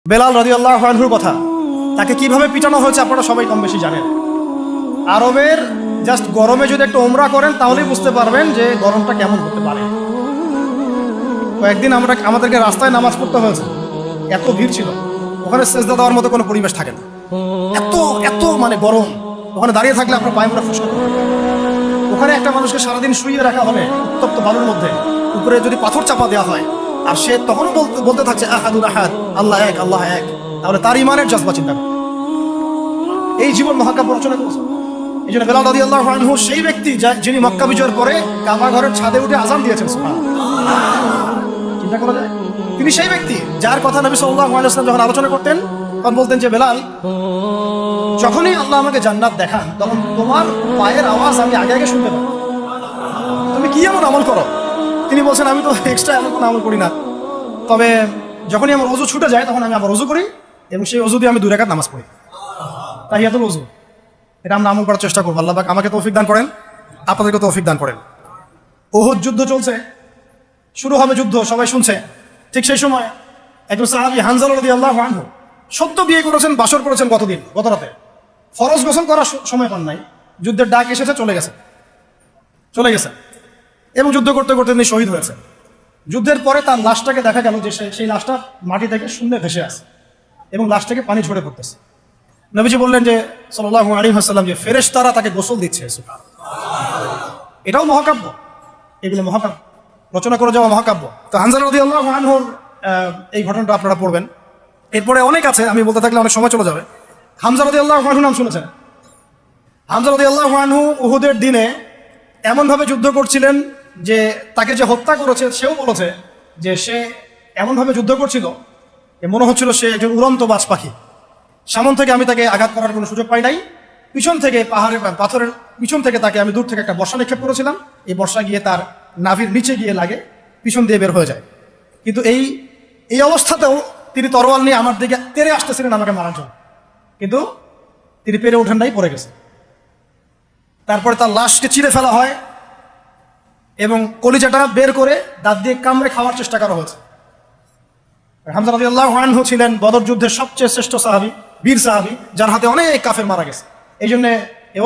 বেলাল রাদিয়াল্লাহু আনহুর কথা, তাকে কিভাবে পিটানো হয়েছে আপনারা সবাই কম বেশি জানেন। আরবের জাস্ট গরমে যদি একটু ওমরা করেন তাহলেই বুঝতে পারবেন যে গরমটা কেমন হতে পারে। কয়েকদিন আমাদেরকে রাস্তায় নামাজ পড়তে হয়েছে, এত ভিড় ছিল, ওখানে সেজদা দেওয়ার মতো কোনো পরিবেশ থাকে না, এত এত মানে গরম। ওখানে দাঁড়িয়ে থাকলে আপনার পায়ে মোড়া ফুসকা করে। ওখানে একটা মানুষকে সারাদিন শুইয়ে রাখা হবে উত্তপ্ত বালুর মধ্যে, উপরে যদি পাথর চাপা দেওয়া হয়, আর সে তখনও বলতে থাকছে আহাদুল আহাদ, আল্লাহ এক আল্লাহ এক, তাহলে তার ইমানের জজবা চিন্তা করুন। এই জীবন মহাকাব্য রচনা করেছে। এই জন্য বেলাল রাদিয়াল্লাহু আনহু সেই ব্যক্তি যিনি মক্কা বিজয়ের পরে কাবা ঘরের ছাদে উঠে আযান দিয়েছেন। চিন্তা করা যায়, তিনি সেই ব্যক্তি যার কথা নবী সাল্লাল্লাহু আলাইহি ওয়াসাল্লাম যখন আলোচনা করতেন তখন বলতেন যে বেলাল, যখনই আল্লাহ আমাকে জান্নাত দেখান তখন তোমার পায়ের আওয়াজ আমি আগে আগে শুনতে পাই। তুমি কি এমন আমল করো? তিনি বলছেন, আমি তো এক্সট্রা এমন কোনো আমল করি না, তবে যখনই আমার ওযু ছুটে যায় তখন আমি আবার ওযু করি এবং সেই ওযু দিয়ে আমি 2 রাকাত নামাজ পড়ি, তাহিয়াতুল ওযু। এটা আমরা আমল করার চেষ্টা করবো। আল্লাহ পাক আমাকে তৌফিক দান করেন, আপনাদেরকে তৌফিক দান করেন। উহুদ যুদ্ধ চলছে, শুরু হবে যুদ্ধ, সবাই শুনছে। ঠিক সেই সময় একজন সাহাবী হানজালা রাদিয়াল্লাহু আনহু সদ্য বিয়ে করেছেন, বাসর করেছেন গত রাতে, ফরজ গোসল করার সময় পান নাই, যুদ্ধের ডাক এসেছে, চলে গেছে এবং যুদ্ধ করতে করতে তিনি শহীদ হয়েছে। যুদ্ধের পরে তার লাশটাকে দেখা গেল যে সেই লাশটা মাটি থেকে শূন্যে ভেসে আছে এবং লাশ থেকে পানি ঝরে পড়তেছে। নবীজি বললেন যে সাল্লাল্লাহু আলাইহি ওয়াসাল্লাম, যে ফেরেশতারা তাকে গোসল দিচ্ছে। এটাও মহাকাব্য, এগুলো মহাকাব্য, রচনা করে যাওয়া মহাকাব্য। তো হানজালা রাদিয়াল্লাহু আনহুর এই ঘটনাটা আপনারা পড়বেন। এরপরে অনেক আছে, আমি বলতে থাকলে অনেক সময় চলে যাবে। হামজা রাদিয়াল্লাহু আনহু নাম শুনেছেন? হামজা রাদিয়াল্লাহু আনহু উহুদের দিনে এমনভাবে যুদ্ধ করছিলেন যে তাকে যে হত্যা করেছে সেও বলেছে যে সে এমনভাবে যুদ্ধ করছিল যে মনে হচ্ছিল সে একজন উড়ন্ত বাজ পাখি। সামন থেকে আমি তাকে আঘাত করার কোনো সুযোগ পাই নাই, পিছন থেকে পাথরের পিছন থেকে তাকে আমি দূর থেকে একটা বর্ষা নিক্ষেপ করেছিলাম, এই বর্ষা গিয়ে তার নাভির নিচে গিয়ে লাগে, পিছন দিয়ে বের হয়ে যায়। কিন্তু এই অবস্থাতেও তিনি তরোয়াল নিয়ে আমার দিকে তেড়ে আসতেছিলেন আমাকে মারার জন্য, কিন্তু তিনি পেরে ওঠেন নাই, পড়ে গেছে। তারপরে তার লাশকে চিরে ফেলা হয় এবং কলিজাটা বের করে দাঁত দিয়ে কামড়ে খাওয়ার চেষ্টা করা হয়েছে। হামজা রাদিয়াল্লাহু আনহু ছিলেন বদর যুদ্ধের সবচেয়ে শ্রেষ্ঠ সাহাবী, বীর সাহাবী, যার হাতে অনেক কাফের মারা গেছে। এই জন্য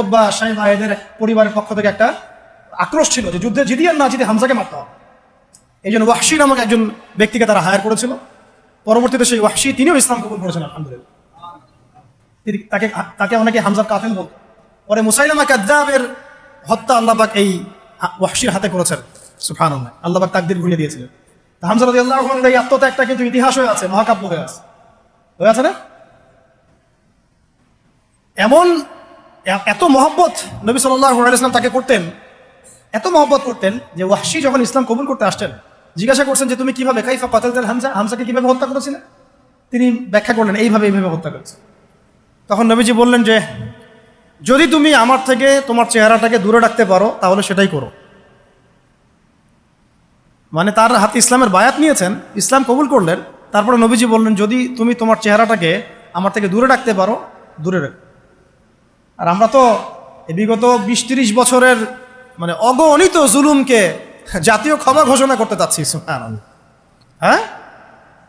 উতবা, শাইবা এদের পরিবারের পক্ষ থেকে একটা আক্রোশ ছিল যে যুদ্ধে জিতে আর না জিতে হামজাকে মারতে হবে। এই জন্য ওয়াহশী নামক একজন ব্যক্তিকে তারা হায়ার করেছিল। পরবর্তীতে সেই ওয়াহশী তিনিও ইসলাম কবুল করেছেন আলহামদুলিল্লাহ। তাকে অনেকে হামজার কাফেল বলত। পরে মুসাইলামা কাযযাবের হত্যা আল্লাহ পাক এই ওয়াহশীর হাতে করেছেন। সুবহানাল্লাহ, আল্লাহ পাক তাকদীর ঘুরিয়ে দিয়েছিলেন। হামজা রাদিয়াল্লাহু আনহু এই আত্মত্যাগটা কিন্তু ইতিহাস হয়ে আছে, মহাকাব্য হয়ে আছে না? এমন এত মহব্বত নবী সাল্লাল্লাহু আলাইহি ওয়াসাল্লাম তাকে করতেন, এত মহব্বত করতেন যে ওয়াহশী যখন ইসলাম কবুল করতে আসছেন জিজ্ঞাসা করছেন যে তুমি কিভাবে, কাইফা কাতালতাল হামজা, হামজাকে কিভাবে হত্যা করেছিলেন? তিনি ব্যাখ্যা করলেন এইভাবে হত্যা করেছে। তখন নবীজি বললেন যে যদি তুমি আমার থেকে তোমার চেহারাটাকে দূরে রাখতে পারো তাহলে সেটাই করো। মানে তার হাতে ইসলামের বায়াত নিয়েছেন, ইসলাম কবুল করলেন, তারপরে নবীজি বললেন যদি তুমি তোমার চেহারাটাকে আমার থেকে দূরে রাখতে পারো, দূরে রাখো। আর আমরা তো বিগত 20-30 বছরের মানে অগণিত জুলুমকে জাতীয় ক্ষমা ঘোষণা করতে চাচ্ছি। হ্যাঁ,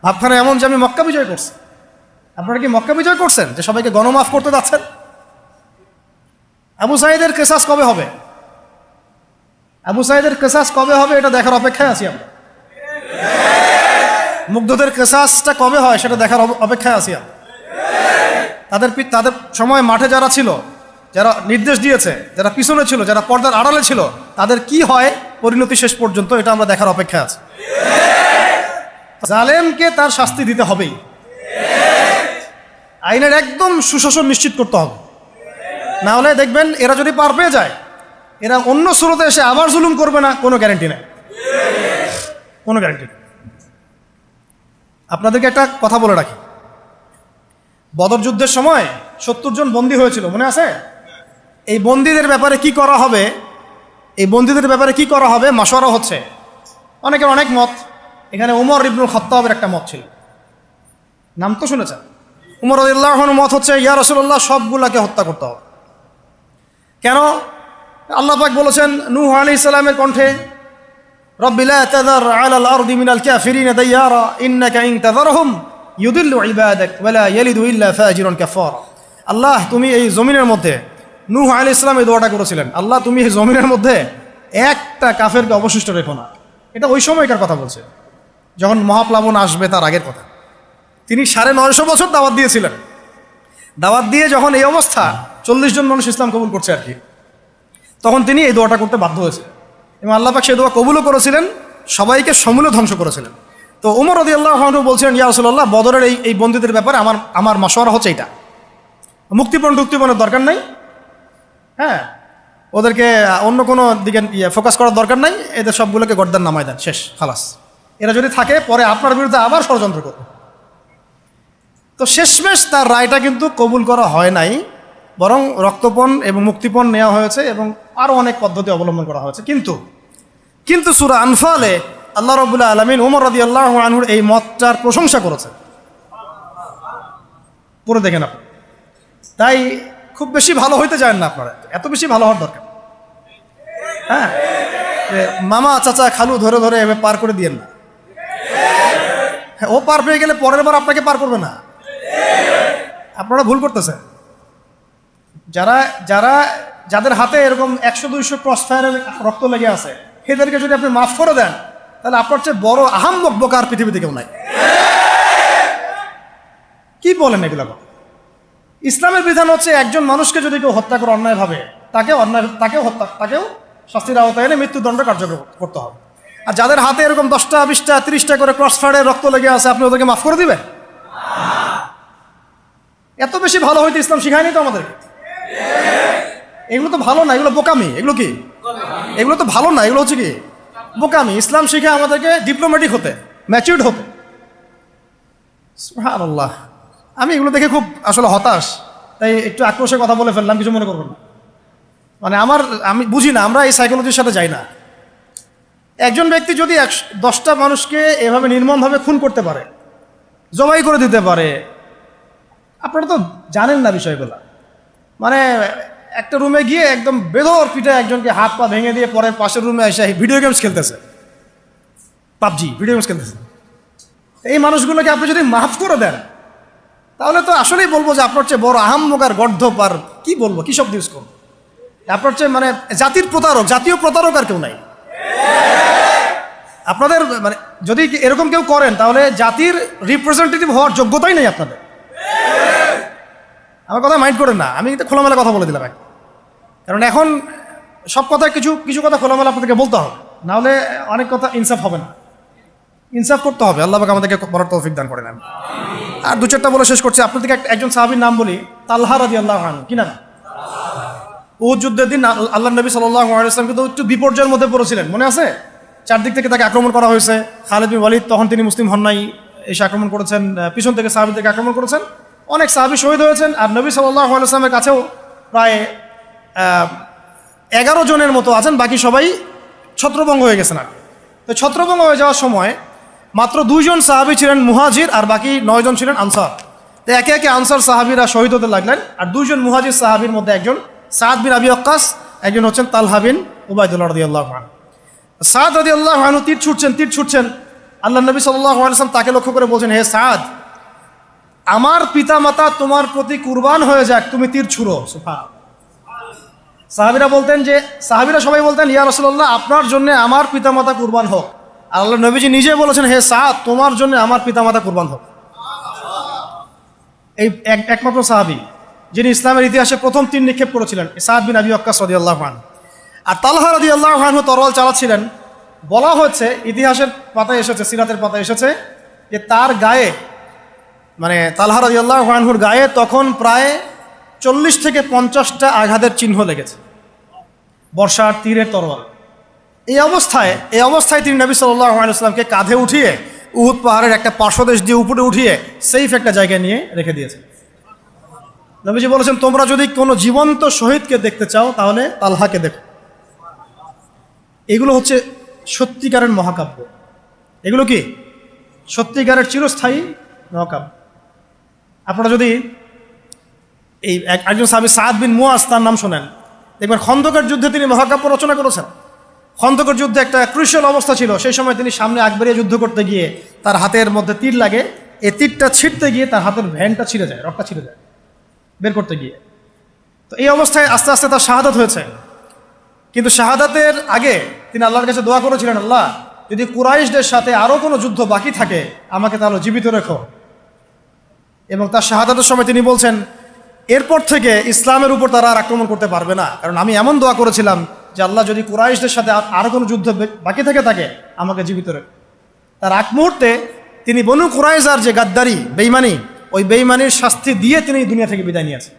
ভাবখানে এমন যে আমি মক্কা বিজয় করছি। আপনারা কি মক্কা বিজয় করছেন যে সবাইকে গণমাফ করতে যাচ্ছেন? আবু সাঈদের কেসাস কবে হবে? আবু সাঈদের কেসাস কবে হবে এটা দেখার অপেক্ষায় আছি আমরা। মুগ্ধদের কেসাসটা কবে হয় সেটা দেখার অপেক্ষায় আছি আমরা। তাদের সময় মাঠে যারা ছিল, যারা নির্দেশ দিয়েছে, যারা পিছনে ছিল, যারা পর্দার আড়ালে ছিল, তাদের কি হয় পরিণতি শেষ পর্যন্ত, এটা আমরা দেখার অপেক্ষায় আছি। জালেমকে তার শাস্তি দিতে হবেই, আইনের একদম সুশাসন নিশ্চিত করতে হবে। না হলে দেখবেন এরা যদি পার পেয়ে যায়, এরা অন্য স্রোতে এসে আবার জুলুম করবে না, কোনো গ্যারান্টি নেই, কোনো গ্যারান্টি নেই। আপনাদেরকে একটা কথা বলে রাখি, বদর যুদ্ধের সময় 70 জন বন্দী হয়েছিল, মনে আছে? এই বন্দীদের ব্যাপারে কি করা হবে মাশওয়ারা হচ্ছে। অনেকের অনেক মত। এখানে উমর ইবনুল খাত্তাবের একটা মত ছিল, নাম তো শুনেছেন। উমর রাদিয়াল্লাহু আনহুর মত হচ্ছে ইয়া রাসূলুল্লাহ, সবগুলাকে হত্যা করতে হবে। কেন? আল্লাহ পাক বলেছেন নূহ আলাইহিস সালামের কণ্ঠে, রব্বি লা তাযার আলাল আরদি মিনাল কাফিরিনা দাইয়ারা ইন্নাকা ইন তাযারহুম ইউদিল্লু ইবাদাক ওয়া লা ইয়ালিদু ইল্লা ফাজিরুন কাফারা। আল্লাহ তুমি এই জমিনের মধ্যে, নূহ আলাইহিস সালাম এই দোয়াটা করেছিলেন, আল্লাহ তুমি এই জমিনের মধ্যে একটা কাফেরকে অবশিষ্ট রেখো না। এটা ওই সময়কার কথা বলছে, যখন মহাপ্লাবন আসবে তার আগের কথা। তিনি 950 বছর দাওয়াত দিয়েছিলেন। দাওয়াত দিয়ে যখন এই অবস্থা, 40 জন মানুষ ইসলাম কবুল করছে আর কি, তখন তিনি এই দোয়াটা করতে বাধ্য হয়েছে এবং আল্লাহ পাক সেই দোয়া কবুলও করেছিলেন, সবাইকে সমূলে ধ্বংস করেছিলেন। তো ওমর রাদিয়াল্লাহু আনহু বলছিলেন, ইয়া রাসূলুল্লাহ, বদরের এই বন্দীদের ব্যাপারে আমার মাশওয়ারা হচ্ছে এটা, মুক্তিপণের দরকার নাই, হ্যাঁ, ওদেরকে অন্য কোনো দিকে ফোকাস করার দরকার নাই, এদের সবগুলোকে গর্দান নামায় দেন, শেষ, খালাস। এরা যদি থাকে পরে আপনার বিরুদ্ধে আবার ষড়যন্ত্র করবে। তো শেষমেশ তার রায়টা কিন্তু কবুল করা হয় নাই, বরং রক্তপণ এবং মুক্তিপণ নেওয়া হয়েছে এবং আরও অনেক পদ্ধতি অবলম্বন করা হয়েছে। কিন্তু সূরা আনফালে আল্লাহ রাব্বুল আলামিন ওমর রাদিয়াল্লাহু আনহুর এই মতটার প্রশংসা করেছেন, পড়ে দেখেন আপনি। তাই খুব বেশি ভালো হইতে চান না আপনারা, এত বেশি ভালো হওয়ার দরকার, হ্যাঁ, মামা চাচা খালু ধরে ধরে এভাবে পার করে দিয়েন না। ও পার পেয়ে গেলে পরের বার আপনাকে পার করবে না, আপনারা ভুল করতেছেন। যাদের হাতে এরকম 100-200 ক্রস ফায়ারের রক্ত লেগে আছে, এদেরকে যদি আপনি মাফ করে দেন, তাহলে আপনার চেয়ে বড় আহাম্মক বোকা আর পৃথিবীতে কেউ নাই। কি বলেন এগুলো? ইসলামের বিধান হচ্ছে একজন মানুষকে যদি কেউ হত্যা করে অন্যায়ভাবে, তাকেও শাস্তির আওতায় এনে মৃত্যুদণ্ড কার্যকর করতে হবে। আর যাদের হাতে এরকম 10টা 20টা 30টা করে ক্রস ফায়ারের রক্ত লেগে আছে, আপনি ওদেরকে মাফ করে দিবেন? এত বেশি ভালো হইতে ইসলাম শিখায়নি তো আমাদেরকে। এগুলো তো ভালো না, এগুলো বোকামি। এগুলো কি? এগুলো তো ভালো না, এগুলো হচ্ছে কি বোকামি। ইসলাম শিখায় আমাদেরকে ডিপ্লোম্যাটিক হতে, ম্যাচিউরড হতে। সুবহানাল্লাহ, আমি এগুলো দেখে খুব আসলে হতাশ, তাই একটু আক্রোশের কথা বলে ফেললাম, কিছু মনে করবেন না। মানে আমি বুঝি না, আমরা এই সাইকোলজির সাথে যাই না। একজন ব্যক্তি যদি 10টা মানুষকে এভাবে নির্মমভাবে খুন করতে পারে, জবাই করে দিতে পারে, আপনারা তো জানেন না বিষয়গুলো। মানে একটা রুমে গিয়ে একদম বেদর পিঠে একজনকে হাত পা ভেঙে দিয়ে পরে পাশের রুমে এসে ভিডিও গেমস খেলতেছে, পাবজি ভিডিও গেমস খেলতেছে। এই মানুষগুলোকে আপনি যদি মাফ করে দেন, তাহলে তো আসলেই বলবো যে আপনার চেয়ে বড় আহাম্মক আর গর্ধপ আর কি বলবো, কি শব্দ ইউজ করবো, আপনার চেয়ে মানে জাতীয় প্রতারক আর কেউ নাই। আপনাদের মানে যদি এরকম কেউ করেন, তাহলে জাতির রিপ্রেজেন্টেটিভ হওয়ার যোগ্যতাই নেই আপনাদের। আমার কথা মাইন্ড করেন না, আমি খোলামেলা কথা বলে দিলাম। কারণ এখন সব কথা কিছু কথা খোলামেলা আপনাদেরকে বলতে হবে, নাহলে অনেক কথা ইনসাফ হবে না। ইনসাফ করতে হবে, আল্লাহ পাক আমাদেরকে বলার তৌফিক দান করেন। আর 2-4টা বলে শেষ করছি। আপনাদেরকে একজন সাহাবীর নাম বলি, তালহা রাদিয়াল্লাহু আনহু। কি নাম? উহুদ যুদ্ধের দিন আল্লাহ নবী সাল্লাল্লাহু আলাইহি ওয়াসাল্লাম কিন্তু একটু বিপর্যয়ের মধ্যে পড়েছিলেন, মনে আছে? চারদিক থেকে তাকে আক্রমণ করা হয়েছে। খালিদ বিন ওয়ালিদ তখন তিনি মুসলিম হন নাই, এসে আক্রমণ করেছেন, পিছন থেকে সাহাবীদেরকে আক্রমণ করেছেন, অনেক সাহাবী শহীদ হয়েছেন। আর নবী সাল্লাল্লাহু আলাইহি ওয়াসাল্লামের কাছেও প্রায় 11 জনের মতো আছেন, বাকি সবাই ছত্রভঙ্গ হয়ে গেছেন। আর তো ছত্রভঙ্গ হয়ে যাওয়ার সময় মাত্র 2 জন সাহাবী ছিলেন মুহাজির, আর বাকি 9 জন ছিলেন আনসার। তো একে একে আনসার সাহাবীরা শহীদ হতে লাগলেন। আর 2 জন মুহাজির সাহাবীর মধ্যে একজন সাদ বিন আবি ওয়াক্কাস, একজন হচ্ছেন তালহা বিন উবাইদুল্লাহ রাদিয়াল্লাহু আনহু। সাদ রাদিয়াল্লাহু আনহু তীর ছুটছেন। আল্লাহ নবী সাল্লাল্লাহু আলাইহি ওয়াসাল্লাম তাকে লক্ষ্য করে বলছেন, হে সাদ, আমার পিতামাতা তোমার প্রতি কুরবান হয়ে যাক, তুমি তীর ছুঁড়ো। সুবহানাল্লাহ। সাহাবীরা সবাই বলতেন, ইয়া রাসূলুল্লাহ, আপনার জন্য আমার পিতামাতা কুরবান হোক। আর আল্লাহ নবীজি নিজে বলেছেন, হে সাদ, তোমার জন্য আমার পিতামাতা কুরবান হোক। এই একমাত্র সাহাবী যিনি ইসলামের ইতিহাসে প্রথম তীর নিক্ষেপ করেছিলেন, সাদ বিন আবি ওয়াক্কাস রাদিয়াল্লাহু আনহু। আর তালহা রাদিয়াল্লাহু আনহু তরোয়াল চালাচ্ছিলেন। বলা হচ্ছে, ইতিহাসের পাতায় এসেছে, সিরাতের পাতায় এসেছে যে তার গায়ে, মানে তালহা রাদিয়াল্লাহু আনহুর গায়ে তখন প্রায় 40 থেকে 50টা আঘাতের চিহ্ন লেগেছে, বর্ষার তীরের তরোয়াল। এই অবস্থায় তিনি নবী সাল্লাল্লাহু আলাইহি ওয়াসাল্লামকে কাঁধে উঠিয়ে উহুদ পাহাড়ের একটা পার্শ্বদেশ দিয়ে উপরে উঠিয়ে সেফ একটা জায়গায় নিয়ে রেখে দিয়েছে। নবীজি বলেছেন, তোমরা যদি কোনো জীবন্ত শহীদকে দেখতে চাও, তাহলে তালহাকে দেখো। এগুলো হচ্ছে সত্যিকারের মহাকাব্য। এগুলো কি সত্যিকারের চিরস্থায়ী মহাকাব্য। আপনারা যদি এই একজন সাহাবী সাদ বিন মুয়াজ, তার নাম শোনেন, দেখবেন খন্দকের যুদ্ধে তিনি মহাকাব্য রচনা করেছেন। খন্দকের যুদ্ধে একটা ক্রুশিয়াল অবস্থা ছিল, সেই সময় তিনি সামনে আগ বাড়িয়ে যুদ্ধ করতে গিয়ে তার হাতের মধ্যে তীর লাগে, এই তীরটা ছিঁড়তে গিয়ে তার হাতের ভ্যানটা ছিঁড়ে যায়, রক্তটা ছিঁড়ে যায় বের করতে গিয়ে। তো এই অবস্থায় আস্তে আস্তে তার শাহাদাত হয়েছে। কিন্তু শাহাদাতের আগে তিনি আল্লাহর কাছে দোয়া করেছিলেন, আল্লাহ যদি কুরাইশদের সাথে আরও কোনো যুদ্ধ বাকি থাকে আমাকে তাহলে জীবিত রেখো। এবং তার শাহাদাতের সময় তিনি বলছেন, এরপর থেকে ইসলামের উপর তারা আর আক্রমণ করতে পারবে না, কারণ আমি এমন দোয়া করেছিলাম যে আল্লাহ যদি কুরাইশদের সাথে আরও কোনো যুদ্ধ বাকি থেকে থাকে আমাকে জীবিত রেখো। তার আগ মুহূর্তে তিনি বনু কুরাইজার যে গাদ্দারি বেঈমানি, ওই বেঈমানির শাস্তি দিয়ে তিনি দুনিয়া থেকে বিদায় নিয়েছেন।